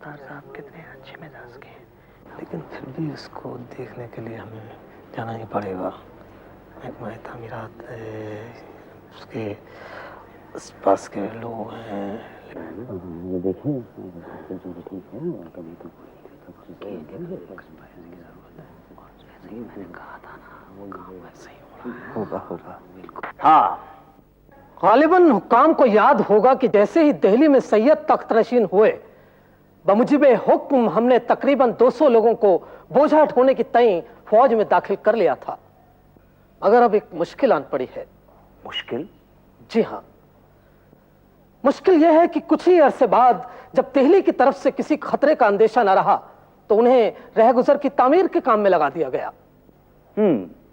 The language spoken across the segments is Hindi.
सरदार साहब कितने अच्छे मिजाज के हैं, लेकिन फिर भी उसको देखने के लिए हमें जाना ही पड़ेगा। महकमा तामीरात उसके आस पास के लोग हैं। ये देखें ठीक है और कभी तो मैंने कहा था ना, वो काम वैसे ही हो रहा है। होगा। हाँ, गालिबन हुक्काम को याद होगा कि जैसे ही दिल्ली में सैयद तख्तनशीन हुए, बमुजिबे हुक्म हमने तकरीबन 200 लोगों को बोझा ढोने की तय फौज में दाखिल कर लिया था। मगर अब एक मुश्किल आन पड़ी है। मुश्किल? जी हाँ, मुश्किल यह है कि कुछ ही अरसे बाद जब दिल्ली की तरफ से किसी खतरे का अंदेशा न रहा तो उन्हें रहगुजर की तामीर के काम में लगा दिया गया।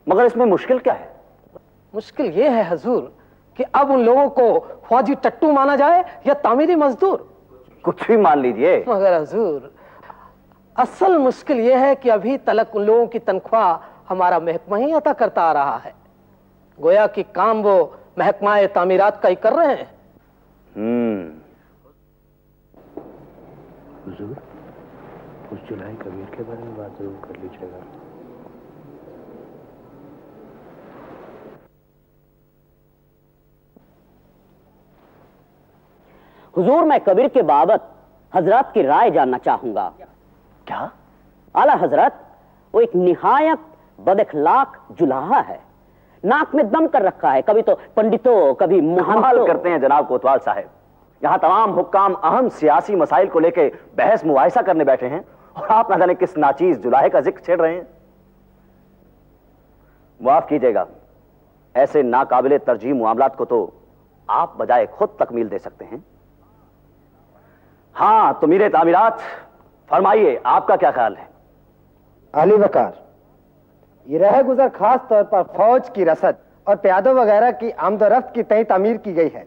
मगर इसमें मुश्किल क्या है? मुश्किल यह है हजूर कि अब उन लोगों को फौजी टट्टू माना जाए या तामीरी मजदूर। कुछ भी मान लीजिए। मगर हजूर, असल मुश्किल यह है कि अभी तलक उन लोगों की तनख्वाह हमारा महकमा ही अता करता आ रहा है। गोया कि काम वो महकमा तामीरात का ही कर रहे हैं। हुजूर, उस जुलाई कबीर के बारे में बात जरूर कर लीजिएगा। हुजूर, मैं कबीर के बाबत हजरत की राय जानना चाहूंगा। क्या? आला हजरत, वो एक निहायत बदअखलाक जुलाहा है। नाक में दम कर रखा है, कभी तो पंडितों कभी मुहाल करते हैं जनाब कोतवाल साहब। यहाँ तमाम हुक्काम अहम सियासी मसाइल को लेकर बहस मुआयसा करने बैठे हैं और आप न जाने किस नाचीज जुलाहे का जिक्र छेड़ रहे हैं। माफ कीजिएगा, ऐसे नाकाबिले तरजीह मामलात को तो आप बजाय खुद तकमील दे सकते हैं। हाँ, तो मीरे तामीरात, फरमाइए आपका क्या ख्याल है? अली वकार, ये रह गुजर खास तौर पर फौज की रसद और प्यादों वगैरह की आमदोरफ्त की तय तामीर की गई है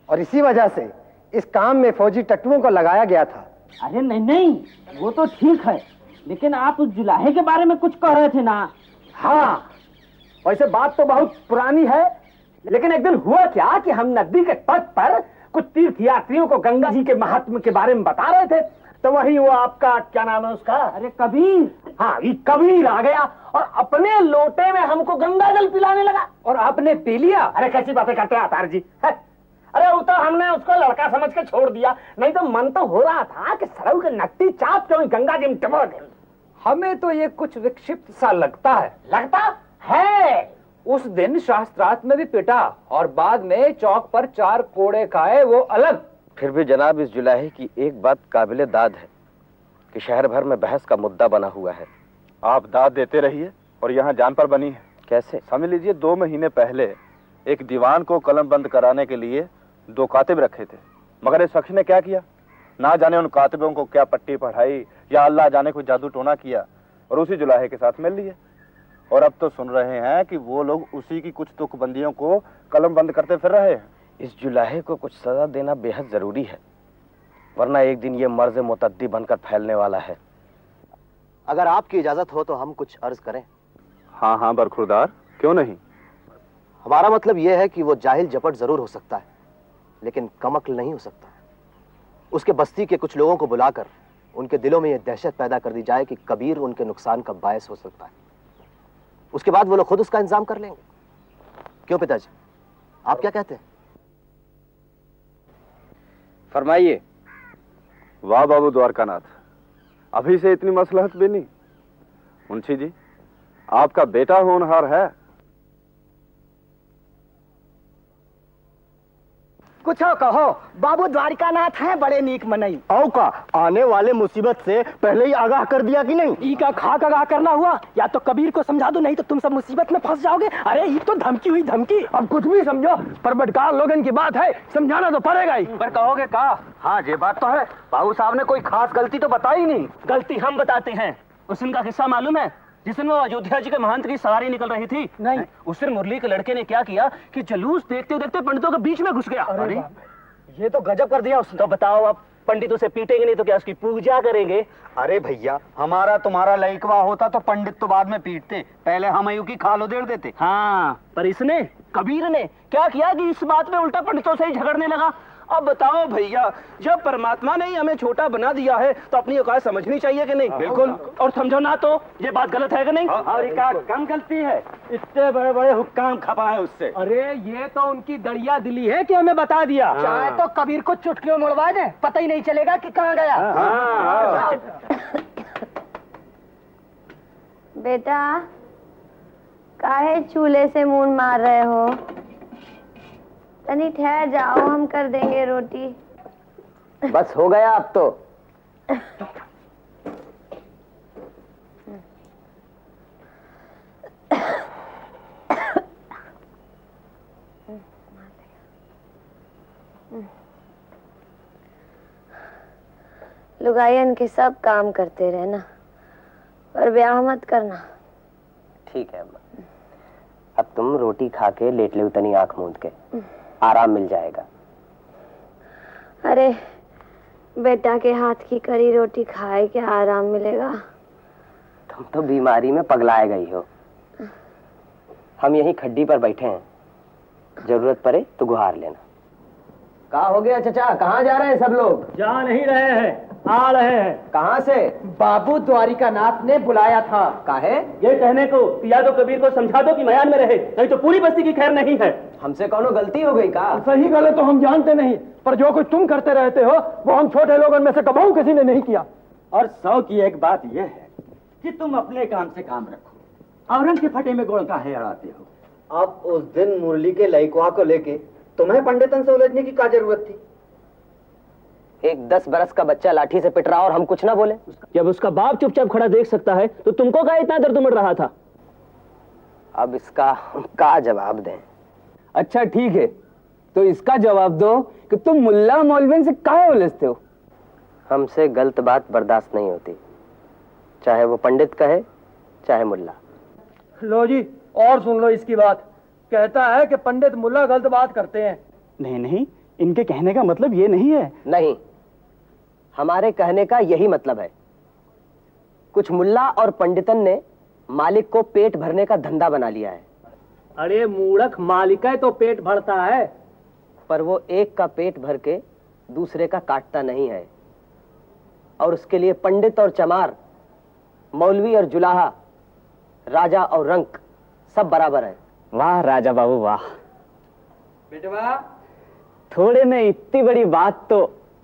और इसी वजह से इस काम में फौजी टट्टुओं को लगाया गया था। अरे नहीं, वो तो ठीक है, लेकिन आप उस जुलाहे के बारे में कुछ कह रहे थे ना। हाँ, वैसे बात तो बहुत पुरानी है, लेकिन एक दिन हुआ क्या कि हम नदी के तट पर कुछ तीर्थ यात्रियों को गंगा जी के महात्म्य के बारे में बता रहे थे, तो वही वो आपका क्या नाम है उसका? अरे कबीर। हाँ, ये कबीर आ गया और अपने लोटे में हमको गंगा जल पिलाने लगा। और आपने पी लिया? अरे कैसी बातें करते हैं आतार जी। अरे वो तो हमने उसको लड़का समझ के छोड़ दिया, नहीं तो मन तो हो रहा था कि सरऊ के नकटी चाप क्यों गंगा जी में टपक दे। हमें तो ये कुछ विक्षिप्त सा लगता है। उस दिन शास्त्रार्थ में भी पिटा और बाद में चौक पर 4 कोड़े खाए, वो अलग। फिर भी जनाब, इस जुलाहे की एक बात काबिले दाद है कि शहर भर में बहस का मुद्दा बना हुआ है। आप दाद देते रहिए और यहाँ जान पर बनी है। कैसे? समझ लीजिए 2 महीने पहले एक दीवान को कलम बंद कराने के लिए 2 कातिब रखे थे, मगर इस शख्स ने क्या किया, ना जाने उन कातिबों को क्या पट्टी पढ़ाई या अल्लाह जाने कोई जादू टोना किया और उसी जुलाहे के साथ मिल लिए। और अब तो सुन रहे हैं कि वो लोग उसी की कुछ तुकबंदियों को कलम बंद करते फिर रहे हैं। इस जुलाहे को कुछ सजा देना बेहद जरूरी है, वरना एक दिन ये मर्ज मुतद्दी बनकर फैलने वाला है। अगर आपकी इजाजत हो तो हम कुछ अर्ज करें। हाँ बरखुरदार, क्यों नहीं। हमारा मतलब यह है कि वो जाहिल जपट जरूर हो सकता है, लेकिन कमअक्ल नहीं हो सकता। उसके बस्ती के कुछ लोगों को बुलाकर उनके दिलों में यह दहशत पैदा कर दी जाए कि कबीर उनके नुकसान का बायस हो सकता है। उसके बाद वो लोग खुद उसका इंतजाम कर लेंगे। क्यों पिताजी, आप क्या कहते हैं? फरमाइए। वाह बाबू द्वारकानाथ, अभी से इतनी मसलहत भी नहीं। मुंशी जी, आपका बेटा होनहार है। कुछ कहो, बाबू द्वारिकानाथ हैं बड़े नीक मनई। औ का आने वाले मुसीबत से पहले ही आगाह कर दिया कि नहीं? ई का खाक आगाह करना हुआ, या तो कबीर को समझा दो, नहीं तो तुम सब मुसीबत में फंस जाओगे। अरे ये तो धमकी हुई धमकी। अब कुछ भी समझो, पर बटकार लोगन की बात है, समझाना तो पड़ेगा ही। पर कहोगे का? हाँ, ये बात तो है, बाबू साहब ने कोई खास गलती तो बताई नहीं। गलती हम बताते हैं। उस दिन का किस्सा मालूम है, जिस दिन वो अयोध्या जी के महंत की सवारी निकल रही थी? नहीं। उस दिन मुरली के लड़के ने क्या किया कि जुलूस देखते देखते पंडितों के बीच में घुस गया। अरे ये तो गजब कर दिया उसने। तो बताओ, अब पंडितों से पीटेंगे नहीं तो क्या उसकी पूजा करेंगे? अरे भैया, हमारा तुम्हारा लइकवा होता तो पंडित तो बाद में पीटते, पहले हम की खाल उधेड़ देते। हाँ, पर इसने, कबीर ने क्या किया कि इस बात पे उल्टा पंडितों से ही झगड़ने लगा। अब बताओ भैया, जब परमात्मा ने ही हमें छोटा बना दिया है तो अपनी औकात समझनी चाहिए कि नहीं? बिल्कुल। और समझो ना तो ये बात गलत है कि नहीं? और एक कम गलती है, इतने बड़े बड़े हुक्काम खपाए उससे। अरे ये तो उनकी दरिया दिली है कि हमें बता दिया। चाहे तो कबीर को चुटकियों मुड़वा दे, पता ही नहीं चलेगा कि कहाँ गया। बेटा काहे चूल्हे से मुंह मार रहे हो? तनी ठहर जाओ, हम कर देंगे रोटी। बस हो गया अब तो। लुगायन के सब काम करते रहना, पर ब्याह मत करना। ठीक है अम्मा, अब तुम रोटी खा के लेट ले, उतनी आंख मूंद के, आराम मिल जाएगा। अरे बेटा के हाथ की करी रोटी खाए क्या आराम मिलेगा? तुम तो बीमारी में पगलाए गई हो। हम यहीं खड्डी पर बैठे हैं, जरूरत पड़े तो गुहार लेना। कहाँ हो गया चचा, कहाँ जा रहे हैं सब लोग? जा नहीं रहे हैं, आ रहे हैं। कहाँ से? बाबू द्वारिकानाथ ने बुलाया था। काहे? ये कहने को या तो कबीर को समझा दो कि मयान में रहे, नहीं तो पूरी बस्ती की खैर नहीं है। हमसे कौनो गलती हो गई का? सही गलत तो हम जानते नहीं, पर जो कुछ तुम करते रहते हो वो हम छोटे लोगों में से कबहू किसी ने नहीं किया। और 100 की एक बात यह है कि तुम अपने काम से काम रखो, औरंग के फटे में गोड़ काहे अड़ाते हो? अब उस दिन मुरली के लइकवा को लेके तुम्हें पंडितन से उलझने की क्या जरूरत थी? एक 10 बरस का बच्चा लाठी से पिट रहा और हम कुछ ना बोले? जब उसका बाप चुपचाप खड़ा देख सकता है तो तुमको क्या इतना दर्द उमड़ रहा था? अब इसका क्या जवाब दें? अच्छा ठीक है, तो इसका जवाब दो कि तुम मुल्ला मौलवी से काहे उलझते हो? हमसे गलत बात बर्दाश्त नहीं होती, चाहे वो पंडित कहे चाहे मुल्ला। लो जी, और सुन लो इसकी बात। कहता है कि पंडित मुल्ला गलत बात करते हैं। नहीं नहीं, इनके कहने का मतलब ये नहीं है। नहीं, हमारे कहने का यही मतलब है। कुछ मुल्ला और पंडितन ने मालिक को पेट भरने का धंधा बना लिया है। अरे मूर्ख, मालिका तो पेट भरता है, पर वो एक का पेट भर के दूसरे का काटता नहीं है, और उसके लिए पंडित और चमार, मौलवी और जुलाहा, राजा और रंक सब बराबर है। वाह राजा बाबू वाह। बेटवा, थोड़े में इतनी बड़ी बात तो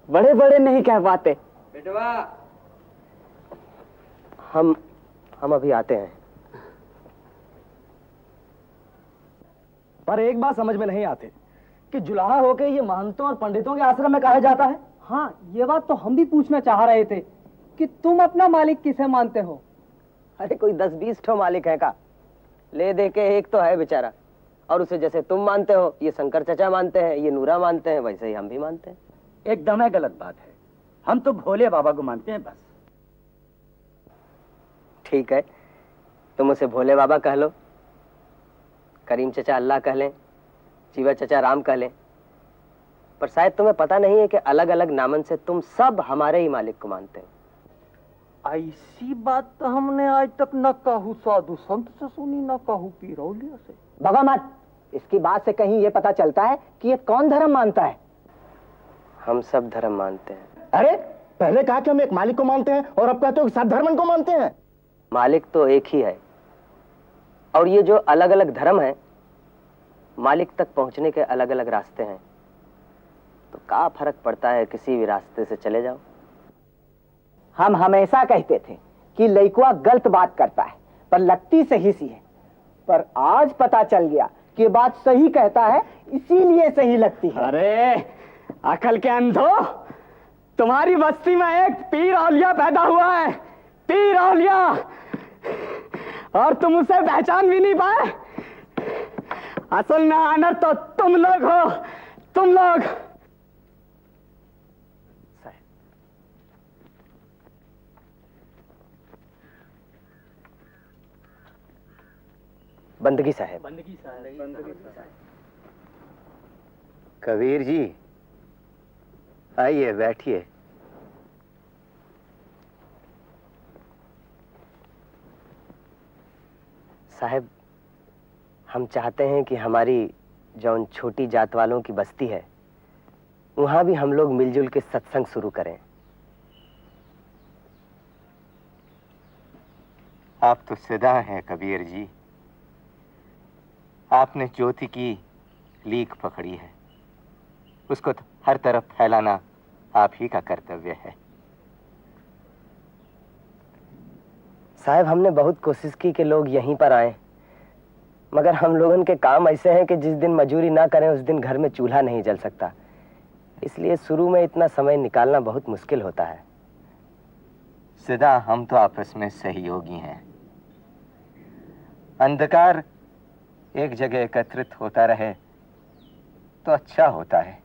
बड़े बड़े नहीं कह पाते। बेटवा, हम अभी आते हैं। पर एक बात समझ में नहीं आते कि जुलाहा होके ये महंतों और पंडितों के आश्रम में कहा जाता है। हाँ, ये बात तो हम भी पूछना चाह रहे थे कि तुम अपना मालिक किसे मानते हो? अरे कोई 10-20 ठो मालिक है का? ले दे के एक तो है बेचारा, और उसे जैसे तुम मानते हो, ये शंकर चचा मानते हैं, ये नूरा मानते हैं, वैसे ही हम भी मानते हैं। एकदम है गलत बात है, हम तो भोले बाबा को मानते हैं बस। ठीक है, तुम उसे भोले बाबा कह लो, करीम चचा अल्लाह कह लें, जीवा चचा राम कह लें, पर शायद तुम्हें पता नहीं है कि अलग अलग नामन से तुम सब हमारे ही मालिक को मानते हो। ऐसी बात तो हमने आज तक न कहू साधु संत से सुनी, न कहू पीरौलिया से। भगा मत, इसकी बात से कहीं ये पता चलता है कि ये कौन धर्म मानता है। हम सब धर्म मानते हैं। अरे पहले कहा कि हम एक मालिक को मानते हैं और अब कहते हो कि सब धर्मन को मानते हैं। मालिक तो एक ही है, और ये जो अलग अलग धर्म है, मालिक तक पहुंचने के अलग अलग रास्ते हैं, तो क्या फर्क पड़ता है किसी भी रास्ते से चले जाओ। हम हमेशा कहते थे कि लइकवा गलत बात करता है, पर लगती सही सी है, पर आज पता चल गया कि बात सही कहता है, इसीलिए सही लगती है। अरे अकल के अंधो, तुम्हारी बस्ती में एक पीर औलिया पैदा हुआ है, पीर औलिया, और तुम उसे पहचान भी नहीं पाए। असल में आनर तो तुम लोग हो, तुम लोग। बंदगी साहब। कबीर जी आइए बैठिए। साहब, हम चाहते हैं कि हमारी जौन छोटी जात वालों की बस्ती है, वहां भी हम लोग मिलजुल के सत्संग शुरू करें। आप तो सदा हैं कबीर जी। आपने ज्योति की लीक पकड़ी है, उसको तो हर तरफ फैलाना आप ही का कर्तव्य है। साहब, हमने बहुत कोशिश की कि लोग यहीं पर आए, मगर हम लोगों के काम ऐसे हैं कि जिस दिन मजूरी ना करें उस दिन घर में चूल्हा नहीं जल सकता। इसलिए शुरू में इतना समय निकालना बहुत मुश्किल होता है। सदा हम तो आपस में सहयोगी हैं। अंधकार एक जगह एकत्रित होता रहे तो अच्छा होता है,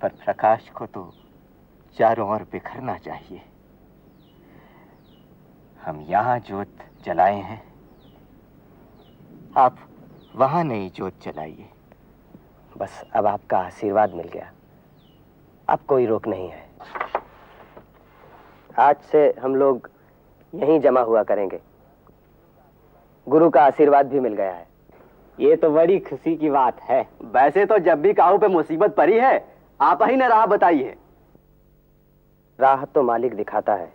पर प्रकाश को तो चारों ओर बिखरना चाहिए। हम यहाँ जोत जलाए हैं, आप वहां नई जोत जलाइए। बस अब आपका आशीर्वाद मिल गया, अब कोई रोक नहीं है। आज से हम लोग यहीं जमा हुआ करेंगे। गुरु का आशीर्वाद भी मिल गया है। ये तो बड़ी खुशी की बात है। वैसे तो जब भी काहू पे मुसीबत पड़ी है, आप ही ने राह बताई है। राह तो मालिक दिखाता है,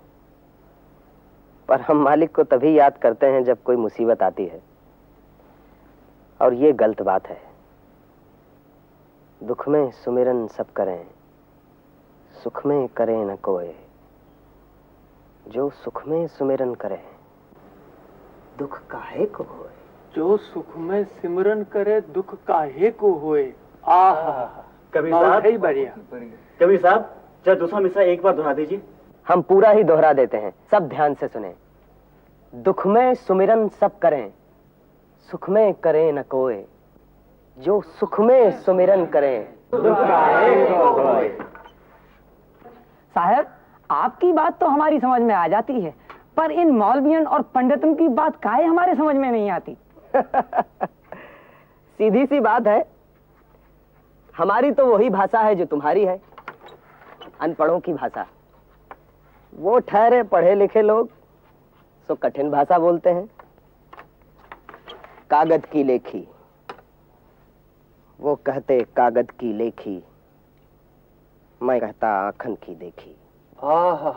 पर हम मालिक को तभी याद करते हैं जब कोई मुसीबत आती है, और ये गलत बात है। दुख में सुमिरन सब करें, सुख में करें न कोई। जो सुख में सुमिरन करे, दुख काहे को होए। जो सुख में सिमरन करे, दुख काहे को होए। आहा, कबीर बहुत ही बढ़िया। कबीर साहब, जरा दूसरा मिसरा एक बार दोहरा दीजिए। हम पूरा ही दोहरा देते हैं, सब ध्यान से सुने। दुख में सुमिरन सब करें, सुख में करें न कोई। जो सुख में सुमिरन करें, दुख काहे को होए। साहब, आपकी बात तो हमारी समझ में आ जाती है, पर इन मौलवियन और पंडितन की बात काहे हमारे समझ में नहीं आती। सीधी सी बात है, हमारी तो वही भाषा है जो तुम्हारी है, अनपढ़ों की भाषा। वो ठहरे पढ़े लिखे लोग सो कठिन भाषा बोलते हैं। कागज की लेखी, वो कहते कागज की लेखी, मैं कहता आंखन की देखी। आहा,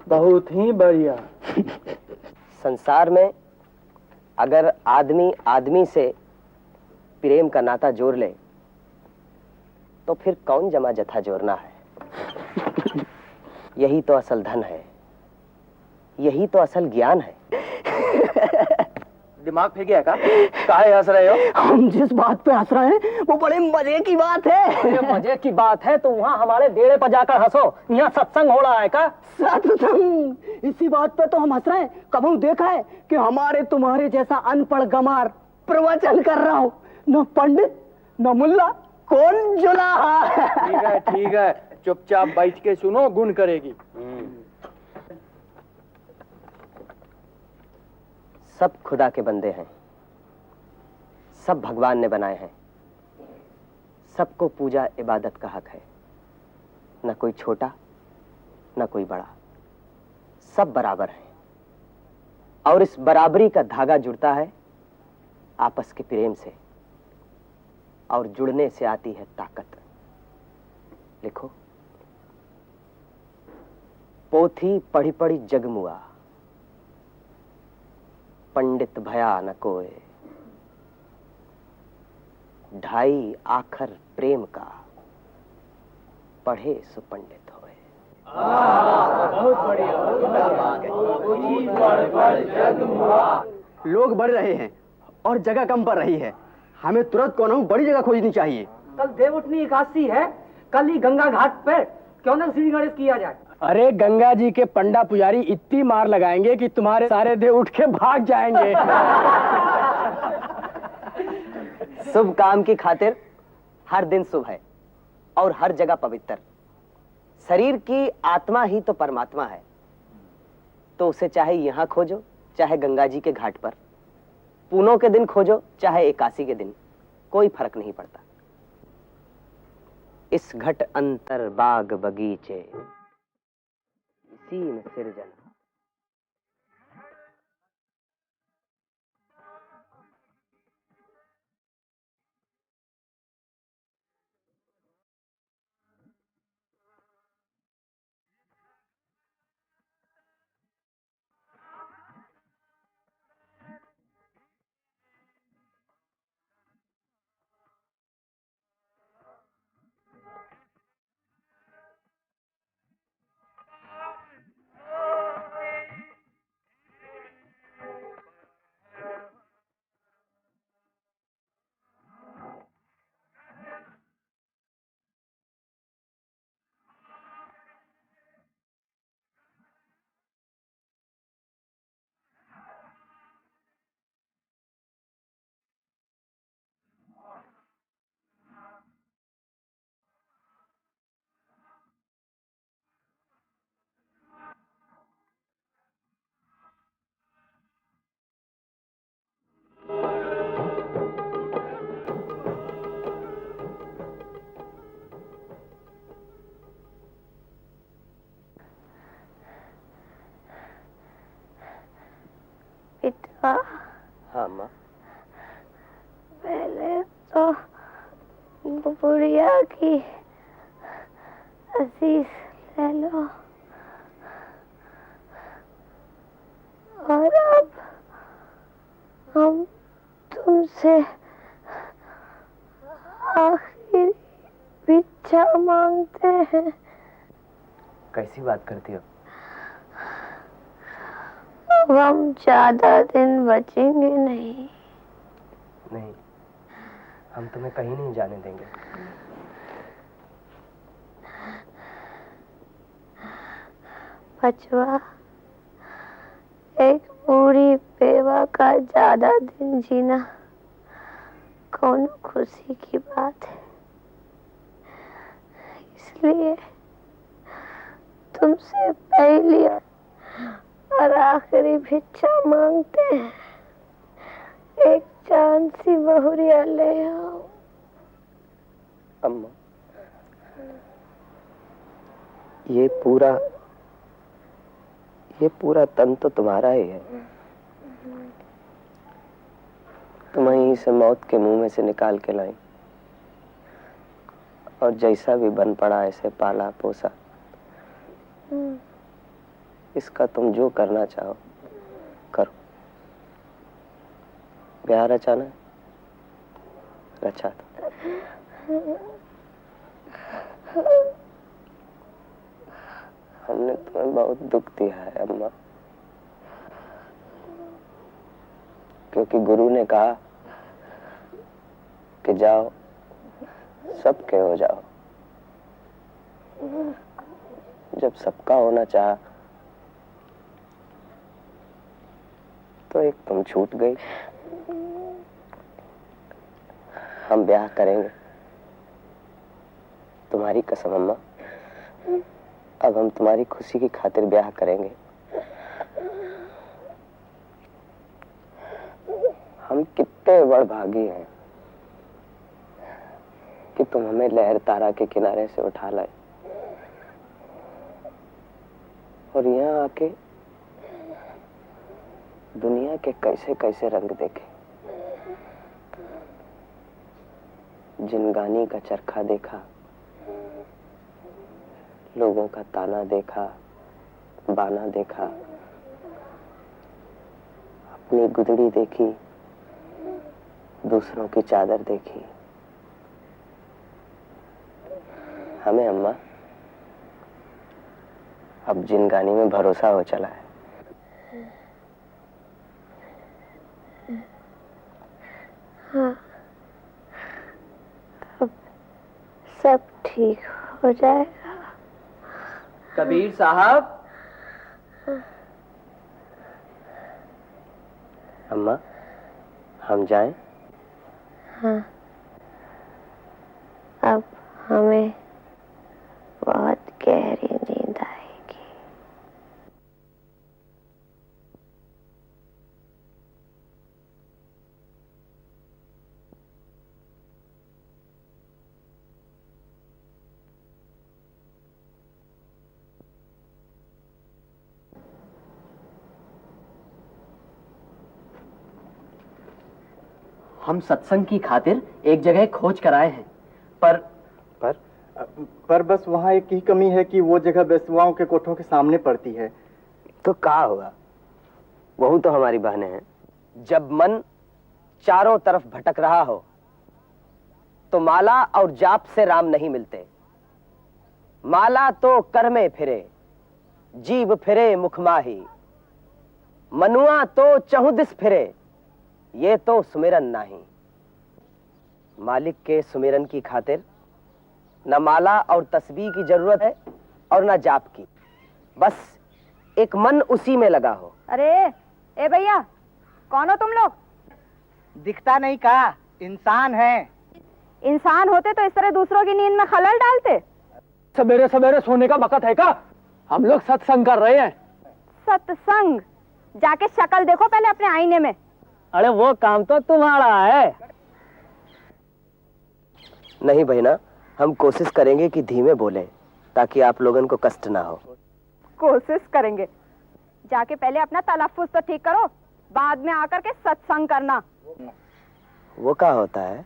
बहुत ही बढ़िया। संसार में अगर आदमी आदमी से प्रेम का नाता जोड़ ले तो फिर कौन जमा जथा जोड़ना है। यही तो असल धन है, यही तो असल ज्ञान है। दिमाग फेंक गया का? काहे हंस रहे हो? हम जिस बात पे हंस रहे हैं वो बड़े मजे की बात है। मजे की बात है तो वहाँ हमारे डेरे पर जाकर हंसो, यहाँ सत्संग हो रहा है का? सत्संग, इसी बात पे तो हम हंस रहे हैं। कभी देखा है कि हमारे तुम्हारे जैसा अनपढ़ गमार प्रवचन कर रहा हो? न पंडित न मुल्ला, कौन जुलाहा। ठीक है, चुपचाप बैठ के सुनो, गुण करेगी। सब खुदा के बंदे हैं, सब भगवान ने बनाए हैं, सबको पूजा इबादत का हक है। न कोई छोटा न कोई बड़ा, सब बराबर हैं। और इस बराबरी का धागा जुड़ता है आपस के प्रेम से, और जुड़ने से आती है ताकत। लिखो, पोथी पढ़ी पढ़ी जगमुआ, पंडित भया न कोय। ढाई आखर प्रेम का, पढ़े सो पंडित होए। बहुत बढ़िया। लोग बढ़ रहे हैं और जगह कम पड़ रही है। हमें तुरंत कोनो बड़ी जगह खोजनी चाहिए। कल देवउठनी एकादशी है, कल ही गंगा घाट पे क्यों ना श्री गणेश किया जाए। अरे गंगा जी के पंडा पुजारी इतनी मार लगाएंगे कि तुम्हारे सारे देव उठ के भाग जाएंगे। शुभ काम की खातिर हर दिन शुभ है और हर जगह पवित्र। शरीर की आत्मा ही तो परमात्मा है, तो उसे चाहे यहां खोजो चाहे गंगा जी के घाट पर, पूनों के दिन खोजो चाहे एकादशी के दिन, कोई फर्क नहीं पड़ता। इस घट अंतर बाग बगीचे, इसी में सिरजन। की अजीज ले लो और अब हम तुमसे आखिरी भिक्षा मांगते हैं। कैसी बात करती हो? अब हम ज्यादा दिन बचेंगे नहीं। नहीं, हम तुम्हें कहीं नहीं जाने देंगे। बचवा, एक बूढ़ी बेवा का ज्यादा दिन जीना कौन खुशी की बात है। इसलिए तुमसे पहली और आखिरी भिक्षा मांगते हैं, एक चांद सी बहुरिया ले आओ। अम्मा, ये पूरा तन तो तुम्हारा ही है। तुम ही इसे मौत के मुंह में से निकाल के लाई और जैसा भी बन पड़ा ऐसे पाला पोसा। इसका तुम जो करना चाहो करो। ब्याह रचाना रचा दो। हमने तुम्हें बहुत दुख दिया है अम्मा, क्योंकि गुरु ने कहा कि जाओ सबके हो जाओ। जब सबका होना चाहा तो एक तुम छूट गई। हम ब्याह करेंगे, तुम्हारी कसम अम्मा। अब हम तुम्हारी खुशी की खातिर ब्याह करेंगे। हम कितने बड़ भागी हैं कि तुम हमें लहर तारा के किनारे से उठा लाए और यहाँ आके दुनिया के कैसे कैसे रंग देखे। जिनगानी का चरखा देखा, लोगों का ताना देखा, बाना देखा, अपनी गुदड़ी देखी, दूसरों की चादर देखी। हमें अम्मा अब जिनगानी में भरोसा हो चला है। हाँ, अब सब ठीक हो जाएगा। कबीर साहब। अम्मा, हम जाएं? हाँ, अब हमें बहुत गहरी नींद आएगी। हम सत्संग की खातिर एक जगह खोज कर आए हैं, पर बस वहाँ एक ही कमी है कि वो जगह बेसुआओं के कोठों के सामने पड़ती है। तो क्या होगा? वही तो हमारी बहनें हैं। जब मन चारों तरफ भटक रहा हो तो माला और जाप से राम नहीं मिलते। माला तो कर में फिरे, जीभ फिरे मुखमाही, मनुआ तो चहुदिस फिरे, ये तो सुमिरन नहीं। मालिक के सुमिरन की खातिर न माला और तस्बीह की जरूरत है और न जाप की। बस एक मन उसी में लगा हो। अरे ए भैया, कौन हो तुम लोग? दिखता नहीं का, इंसान है। इंसान होते तो इस तरह दूसरों की नींद में खलल डालते? सवेरे सवेरे सोने का वक्त है का? हम लोग सत्संग कर रहे हैं। सत्संग? जाके शक्ल देखो पहले अपने आईने में। अरे वो काम तो तुम्हारा है। नहीं बहना, हम कोशिश करेंगे कि धीमे बोलें ताकि आप लोगों को कष्ट ना हो। कोशिश करेंगे? जाके पहले अपना तलफ्फुज तो ठीक करो, बाद में आकर के सत्संग करना। वो क्या होता है?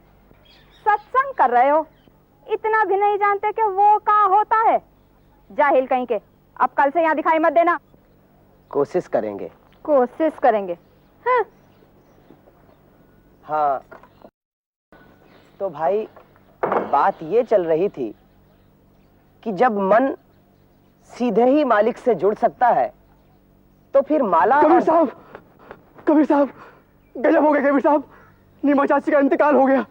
सत्संग कर रहे हो, इतना भी नहीं जानते कि वो क्या होता है। जाहिल कहीं के। अब कल से यहाँ दिखाई मत देना। कोशिश करेंगे। कोशिश करेंगे। हाँ। हाँ, तो भाई बात ये चल रही थी कि जब मन सीधे ही मालिक से जुड़ सकता है तो फिर माला। कबीर साहब, कबीर साहब, गजब हो गया कबीर साहब, नीमा चाची का इंतकाल हो गया।